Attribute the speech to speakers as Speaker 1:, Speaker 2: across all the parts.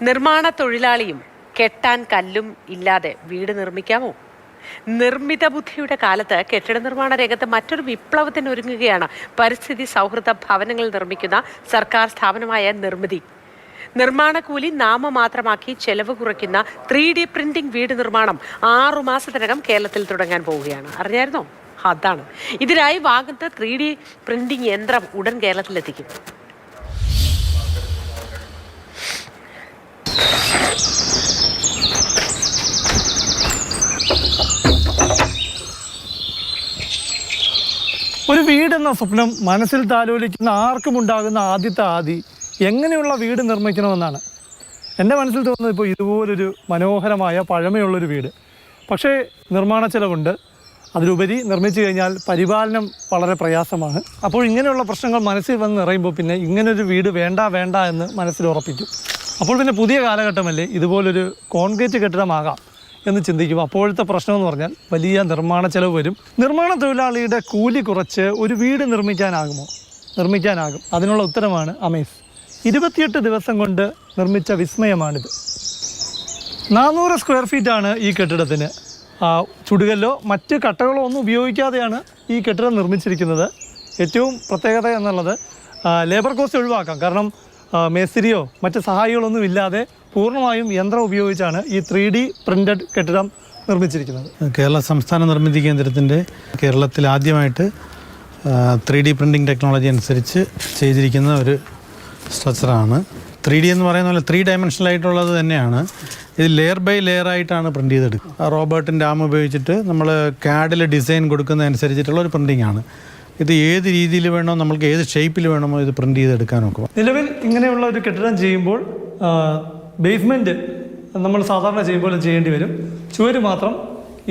Speaker 1: നിർമ്മാണ തൊഴിലാളിയും കെട്ടാൻ കല്ലും ഇല്ലാതെ വീട് നിർമ്മിക്കാമോ? നിർമ്മിത ബുദ്ധിയുടെ കാലത്ത് കെട്ടിട നിർമ്മാണ രംഗത്ത് മറ്റൊരു വിപ്ലവത്തിന് ഒരുങ്ങുകയാണ് പരിസ്ഥിതി സൗഹൃദ ഭവനങ്ങൾ നിർമ്മിക്കുന്ന സർക്കാർ സ്ഥാപനമായ നിർമ്മിതി. നിർമ്മാണ കൂലി നാമമാത്രമാക്കി ചെലവ് കുറയ്ക്കുന്ന 3D പ്രിന്റിംഗ് വീട് നിർമ്മാണം 6 മാസത്തിനകം കേരളത്തിൽ തുടങ്ങാൻ പോവുകയാണ്. അറിഞ്ഞായിരുന്നോ? അതാണ്. ഇതിനായി വാങ്ങുന്ന 3D പ്രിന്റിംഗ് യന്ത്രം ഉടൻ കേരളത്തിലെത്തിക്കും.
Speaker 2: ഒരു വീടെന്ന സ്വപ്നം മനസ്സിൽ താലോലിക്കുന്ന ആർക്കും ഉണ്ടാകുന്ന ആദ്യ എങ്ങനെയുള്ള വീട് നിർമ്മിക്കണമെന്നാണ്. എൻ്റെ മനസ്സിൽ തോന്നുന്നത് ഇപ്പോൾ ഇതുപോലൊരു മനോഹരമായ പഴമയുള്ളൊരു വീട്. പക്ഷേ നിർമ്മാണ ചെലവുണ്ട്. അതിലുപരി നിർമ്മിച്ചു കഴിഞ്ഞാൽ പരിപാലനം വളരെ പ്രയാസമാണ്. അപ്പോൾ ഇങ്ങനെയുള്ള പ്രശ്നങ്ങൾ മനസ്സിൽ വന്ന് നിറയുമ്പോൾ പിന്നെ ഇങ്ങനൊരു വീട് വേണ്ട എന്ന് മനസ്സിൽ ഉറപ്പിക്കും. അപ്പോൾ പിന്നെ പുതിയ കാലഘട്ടമല്ലേ, ഇതുപോലൊരു കോൺക്രീറ്റ് കെട്ടിടമാകാം എന്ന് ചിന്തിക്കും. അപ്പോഴത്തെ പ്രശ്നം എന്ന് പറഞ്ഞാൽ വലിയ നിർമ്മാണ ചെലവ് വരും. നിർമ്മാണ തൊഴിലാളിയുടെ കൂലി കുറച്ച് ഒരു വീട് നിർമ്മിക്കാനാകുമോ? നിർമ്മിക്കാനാകും. അതിനുള്ള ഉത്തരമാണ് അമേസ്. 28 ദിവസം കൊണ്ട് നിർമ്മിച്ച വിസ്മയമാണിത്. 400 സ്ക്വയർ ഫീറ്റാണ് ഈ കെട്ടിടത്തിന്. ചുടുകല്ലോ മറ്റ് കട്ടകളോ ഒന്നും ഉപയോഗിക്കാതെയാണ് ഈ കെട്ടിടം നിർമ്മിച്ചിരിക്കുന്നത്. ഏറ്റവും പ്രത്യേകത എന്നുള്ളത് ലേബർ കോസ്റ്റ് ഒഴിവാക്കാം. കാരണം മേസ്തിരിയോ മറ്റ് സഹായികളൊന്നും ഇല്ലാതെ പൂർണ്ണമായും യന്ത്രം ഉപയോഗിച്ചാണ് ഈ 3D പ്രിന്റഡ് കെട്ടിടം നിർമ്മിച്ചിരിക്കുന്നത്.
Speaker 3: കേരള സംസ്ഥാന നിർമ്മിതി കേന്ദ്രത്തിൻ്റെ കേരളത്തിൽ ആദ്യമായിട്ട് 3D പ്രിൻറ്റിംഗ് ടെക്നോളജി അനുസരിച്ച് ചെയ്തിരിക്കുന്ന ഒരു സ്ട്രക്ചറാണ്. 3D എന്ന് പറയുന്ന പോലെ 3 ഡയമെൻഷനലായിട്ടുള്ളത് തന്നെയാണ്. ഇത് ലെയർ ബൈ ലെയർ ആയിട്ടാണ് പ്രിൻറ്റ് ചെയ്തെടുക്കുക. റോബോട്ടിൻ്റെ ആം ഉപയോഗിച്ചിട്ട് നമ്മൾ CAD ഡിസൈൻ കൊടുക്കുന്നതനുസരിച്ചിട്ടുള്ള ഒരു പ്രിൻറ്റിംഗ് ആണ്. ഇത് ഏത് രീതിയിൽ വേണോ, നമ്മൾക്ക് ഏത് ഷേപ്പിൽ വേണമോ ഇത് പ്രിൻറ്റ് ചെയ്തെടുക്കാൻ നോക്കും.
Speaker 2: നിലവിൽ ഇങ്ങനെയുള്ള ഒരു കെട്ടിടം ചെയ്യുമ്പോൾ ബേസ്മെൻറ്റ് നമ്മൾ സാധാരണ ചെയ്യുമ്പോൾ ചെയ്യേണ്ടി വരും. ചുവര് മാത്രം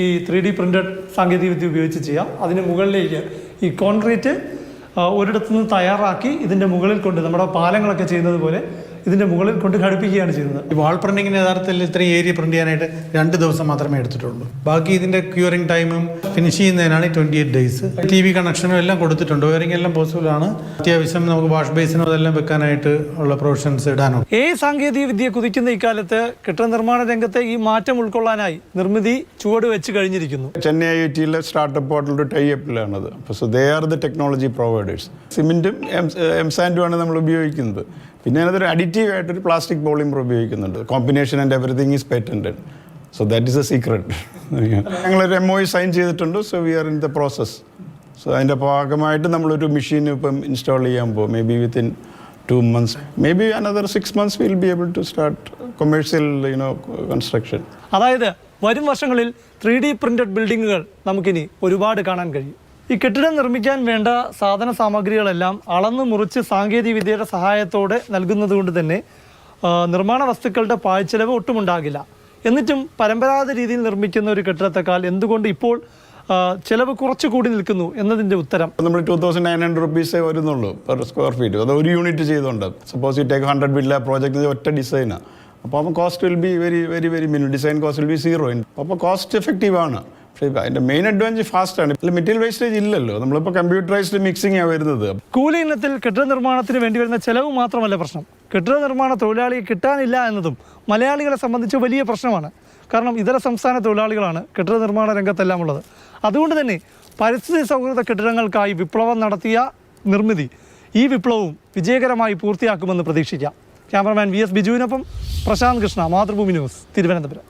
Speaker 2: ഈ 3D പ്രിൻറ്റഡ് സാങ്കേതികവിദ്യ ഉപയോഗിച്ച് ചെയ്യാം. അതിന് മുകളിലേക്ക് ഈ കോൺക്രീറ്റ് ഒരിടത്തു നിന്ന് തയ്യാറാക്കി ഇതിൻ്റെ മുകളിൽ കൊണ്ട് നമ്മുടെ പാലങ്ങളൊക്കെ ചെയ്യുന്നത് പോലെ ഇതിൻ്റെ മുകളിൽ കൊണ്ട് ഘടിപ്പിക്കുകയാണ് ചെയ്യുന്നത്.
Speaker 3: ഈ വാൾ പ്രിൻറ്റിങ്ങിന് യഥാർത്ഥത്തിൽ ഇത്രയും ഏരിയ പ്രിൻറ്റ് ചെയ്യാനായിട്ട് 2 ദിവസം മാത്രമേ എടുത്തിട്ടുള്ളൂ. ബാക്കി ഇതിൻ്റെ ക്യൂറിംഗ് ടൈമും ഫിനിഷ് ചെയ്യുന്നതിനാണ് 28 ഡേയ്സ്. TV കണക്ഷനും എല്ലാം കൊടുത്തിട്ടുണ്ട്. വയറിംഗ് എല്ലാം പോസിബിൾ ആണ്. അത്യാവശ്യം നമുക്ക് വാഷ് ബേസിനോ അതെല്ലാം വെക്കാനായിട്ട് ഉള്ള പ്രൊവിഷൻസ് ഇടാനോ.
Speaker 2: സാങ്കേതിക വിദ്യ കുതിക്കുന്ന ഇക്കാലത്ത് കെട്ടിട നിർമ്മാണ രംഗത്തെ ഈ മാറ്റം ഉൾക്കൊള്ളാനായി നിർമ്മിതി ചുവട് വെച്ച് കഴിഞ്ഞിരിക്കുന്നു.
Speaker 4: ചെന്നൈ IITയിലെ സ്റ്റാർട്ടപ്പ് പോർട്ടൽ ടൈപ്പിലാണത്. അപ്പോൾ they are the technology providers. സിമെൻറ്റും എംസാൻഡുമാണ് നമ്മൾ ഉപയോഗിക്കുന്നത്. പിന്നെ അതിനകത്തൊരു അഡിറ്റീവ് ആയിട്ടൊരു പ്ലാസ്റ്റിക് പോളിമർ ഉപയോഗിക്കുന്നുണ്ട്. Combination and everything is patented. So that is a secret. ഞങ്ങളൊരു MOU സൈൻ ചെയ്തിട്ടുണ്ട്. So we are in the process. So അതിൻ്റെ ഭാഗമായിട്ട് നമ്മളൊരു മെഷീൻ ഇപ്പം ഇൻസ്റ്റാൾ ചെയ്യാൻ പോകും. Maybe within 2 months, maybe another 6 months will be able to start commercial construction.
Speaker 2: അതായത് വരും വർഷങ്ങളിൽ 3D പ്രിന്റഡ് ബിൽഡിങ്ങുകൾ നമുക്കിനി ഒരുപാട് കാണാൻ കഴിയും. ഈ കെട്ടിടം നിർമ്മിക്കാൻ വേണ്ട സാധന സാമഗ്രികളെല്ലാം അളന്നു മുറിച്ച് സാങ്കേതിക വിദ്യയുടെ സഹായത്തോടെ നൽകുന്നത് കൊണ്ട് തന്നെ നിർമ്മാണ വസ്തുക്കളുടെ പാഴ്ചെലവ് ഒട്ടുമുണ്ടാകില്ല. എന്നിട്ടും പരമ്പരാഗത രീതിയിൽ നിർമ്മിക്കുന്ന ഒരു കെട്ടിടത്തെക്കാൾ എന്തുകൊണ്ട് ഇപ്പോൾ ചിലവ് കുറച്ച് കൂടി നിൽക്കുന്നു എന്നതിൻ്റെ ഉത്തരം
Speaker 4: നമ്മൾ 2900 rupees വരുന്നുള്ളൂ പെർ സ്ക്വയർ ഫീറ്റ്. അത് ഒരു യൂണിറ്റ് ചെയ്തുകൊണ്ട്. Suppose you take 100 villa project ഒറ്റ ഡിസൈനാണ്. അപ്പോൾ cost will be very minimum. Design cost will be 0. അപ്പോൾ കോസ്റ്റ് എഫക്റ്റീവ് ആണ്. പക്ഷേ അതിൻ്റെ മെയിൻ അഡ്വാൻറ്റേജ് ഫാസ്റ്റാണ്. മെറ്റീരിയൽ വേസ്റ്റേജ് ഇല്ലല്ലോ. നമ്മളിപ്പോൾ കമ്പ്യൂട്ടറൈസ്ഡ് മിക്സിംഗ് ആണ് വരുന്നത്.
Speaker 2: കൂലി ഇനത്തിൽ കെട്ടിട നിർമ്മാണത്തിന് വേണ്ടി വരുന്ന ചെലവ് മാത്രമല്ല പ്രശ്നം. കെട്ടിട നിർമ്മാണ തൊഴിലാളിയെ കിട്ടാനില്ല എന്നതും മലയാളികളെ സംബന്ധിച്ച് വലിയ പ്രശ്നമാണ്. കാരണം ഇതര സംസ്ഥാന തൊഴിലാളികളാണ് കെട്ടിട നിർമ്മാണ രംഗത്തെല്ലാം ഉള്ളത്. അതുകൊണ്ട് തന്നെ പരിസ്ഥിതി സൗഹൃദ കെട്ടിടങ്ങൾക്കായി വിപ്ലവം നടത്തിയ നിർമ്മിതി ഈ വിപ്ലവവും വിജയകരമായി പൂർത്തിയാക്കുമെന്ന് പ്രതീക്ഷിക്കാം. ക്യാമറമാൻ VS ബിജുവിനൊപ്പം പ്രശാന്ത് കൃഷ്ണ, മാതൃഭൂമി ന്യൂസ്, തിരുവനന്തപുരം.